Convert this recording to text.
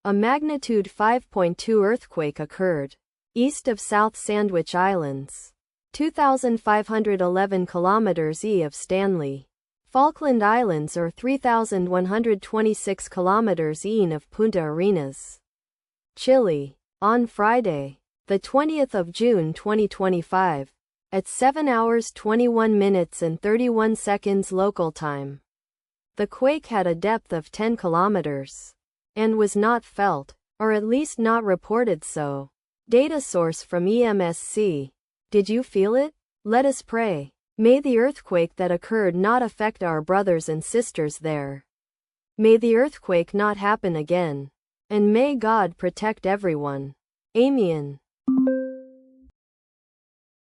A magnitude 5.2 earthquake occurred east of South Sandwich Islands, 2,511 kilometers east of Stanley, Falkland Islands, or 3,126 kilometers east of Punta Arenas, Chile, on Friday, the 20th of June 2025, at 7 hours 21 minutes and 31 seconds local time. The quake had a depth of 10 kilometers and was not felt, or at least not reported so. Data source from EMSC. Did you feel it? Let us pray. May the earthquake that occurred not affect our brothers and sisters there. May the earthquake not happen again. And may God protect everyone. Amen.